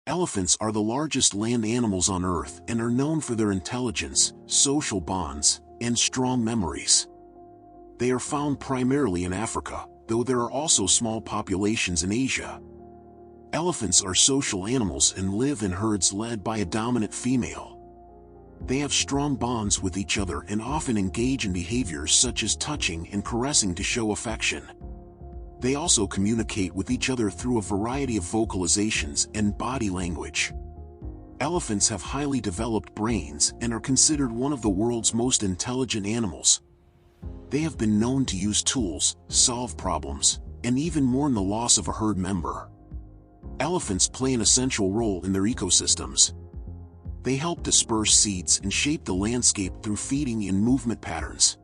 Elephants are the largest land animals on Earth and are known for their intelligence, social bonds, and strong memories. They are found primarily in Africa, though there are also small populations in Asia. Elephants are social animals and live in herds led by a dominant female. They have strong bonds with each other and often engage in behaviors such as touching and caressing to show affection. They also communicate with each other through a variety of vocalizations and body language. Elephants have highly developed brains and are considered one of the world's most intelligent animals. They have been known to use tools, solve problems, and even mourn the loss of a herd member. Elephants play an essential role in their ecosystems. They help disperse seeds and shape the landscape through feeding and movement patterns.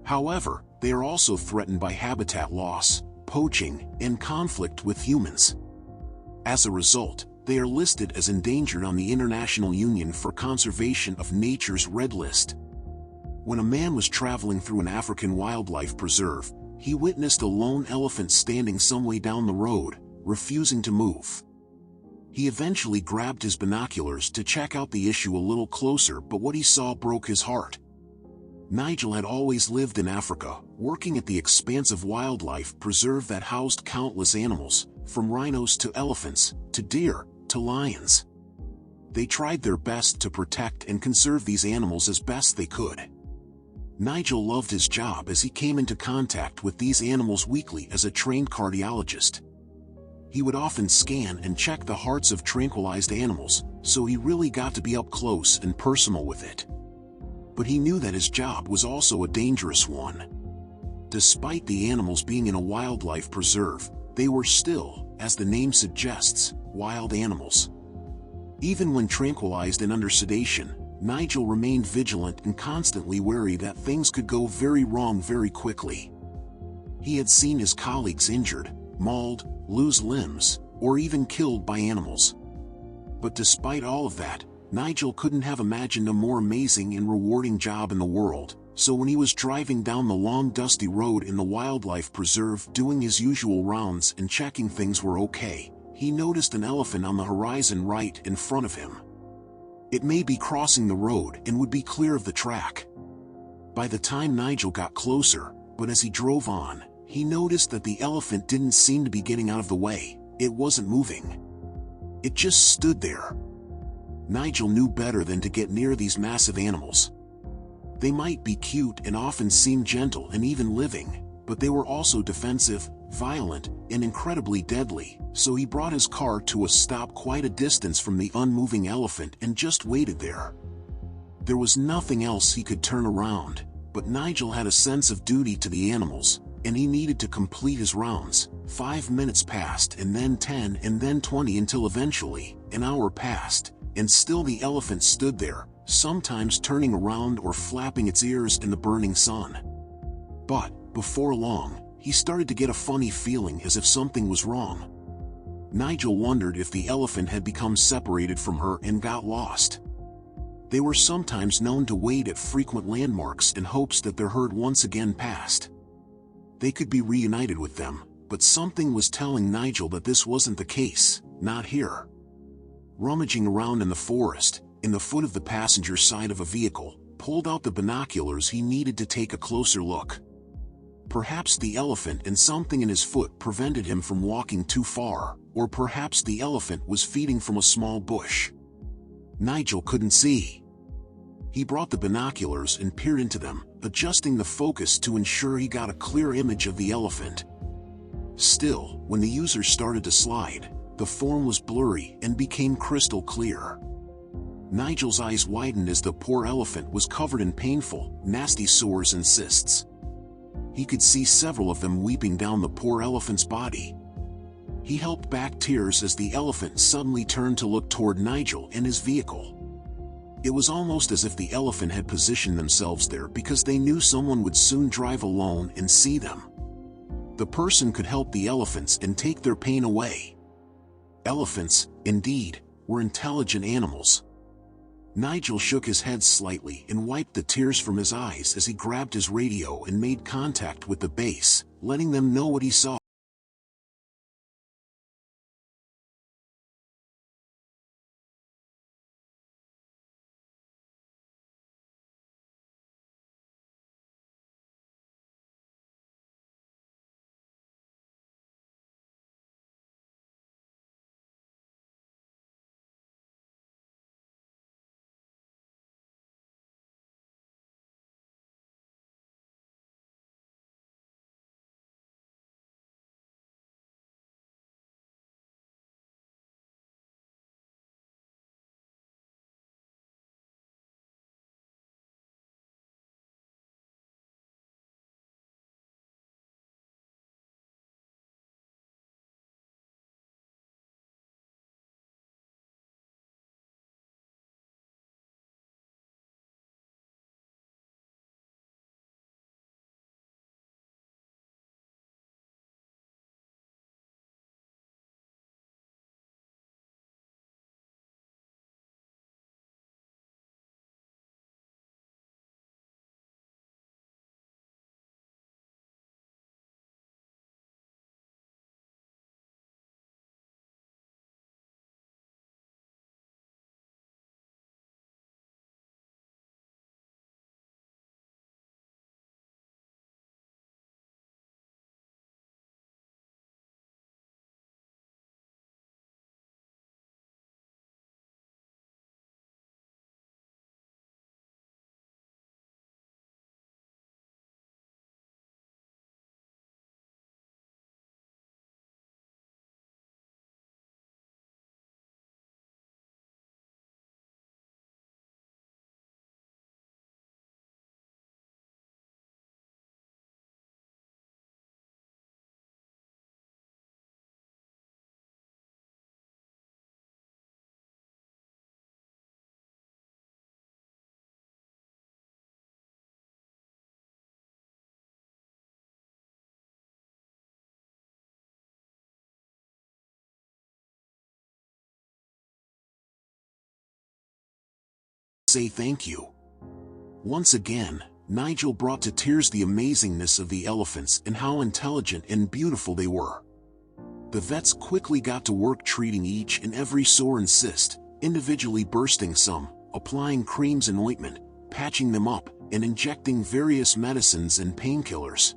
However, they are also threatened by habitat loss, poaching, and conflict with humans. As a result, they are listed as endangered on the International Union for Conservation of Nature's Red List. When a man was traveling through an African wildlife preserve, he witnessed a lone elephant standing some way down the road, refusing to move. He eventually grabbed his binoculars to check out the issue a little closer, but what he saw broke his heart. Nigel had always lived in Africa, working at the expansive wildlife preserve that housed countless animals, from rhinos to elephants, to deer, to lions. They tried their best to protect and conserve these animals as best they could. Nigel loved his job as he came into contact with these animals weekly as a trained cardiologist. He would often scan and check the hearts of tranquilized animals, so he really got to be up close and personal with it. But he knew that his job was also a dangerous one. Despite the animals being in a wildlife preserve, they were still, as the name suggests, wild animals. Even when tranquilized and under sedation, Nigel remained vigilant and constantly wary that things could go very wrong very quickly. He had seen his colleagues injured, mauled, lose limbs, or even killed by animals. But despite all of that, Nigel couldn't have imagined a more amazing and rewarding job in the world, so when he was driving down the long dusty road in the wildlife preserve doing his usual rounds and checking things were okay, he noticed an elephant on the horizon right in front of him. It may be crossing the road and would be clear of the track. By the time Nigel got closer, but as he drove on, he noticed that the elephant didn't seem to be getting out of the way. It wasn't moving. It just stood there. Nigel knew better than to get near these massive animals. They might be cute and often seem gentle and even living, but they were also defensive, violent, and incredibly deadly, so he brought his car to a stop quite a distance from the unmoving elephant and just waited there. There was nothing else he could turn around, but Nigel had a sense of duty to the animals, and he needed to complete his rounds. 5 minutes passed and then 10 and then 20 until eventually, an hour passed, and still the elephant stood there, sometimes turning around or flapping its ears in the burning sun. But, before long, he started to get a funny feeling as if something was wrong. Nigel wondered if the elephant had become separated from her and got lost. They were sometimes known to wait at frequent landmarks in hopes that their herd once again passed. They could be reunited with them, but something was telling Nigel that this wasn't the case, not here. Rummaging around in the forest, in the foot of the passenger side of a vehicle, pulled out the binoculars he needed to take a closer look. Perhaps the elephant and something in his foot prevented him from walking too far, or perhaps the elephant was feeding from a small bush. Nigel couldn't see. He brought the binoculars and peered into them, adjusting the focus to ensure he got a clear image of the elephant. Still, when the user started to slide, the form was blurry and became crystal clear. Nigel's eyes widened as the poor elephant was covered in painful, nasty sores and cysts. He could see several of them weeping down the poor elephant's body. He held back tears as the elephant suddenly turned to look toward Nigel and his vehicle. It was almost as if the elephant had positioned themselves there because they knew someone would soon drive alone and see them. The person could help the elephants and take their pain away. Elephants, indeed, were intelligent animals. Nigel shook his head slightly and wiped the tears from his eyes as he grabbed his radio and made contact with the base, letting them know what he saw. say thank you. Once again, Nigel brought to tears the amazingness of the elephants and how intelligent and beautiful they were. The vets quickly got to work treating each and every sore and cyst, individually bursting some, applying creams and ointment, patching them up, and injecting various medicines and painkillers.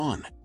On.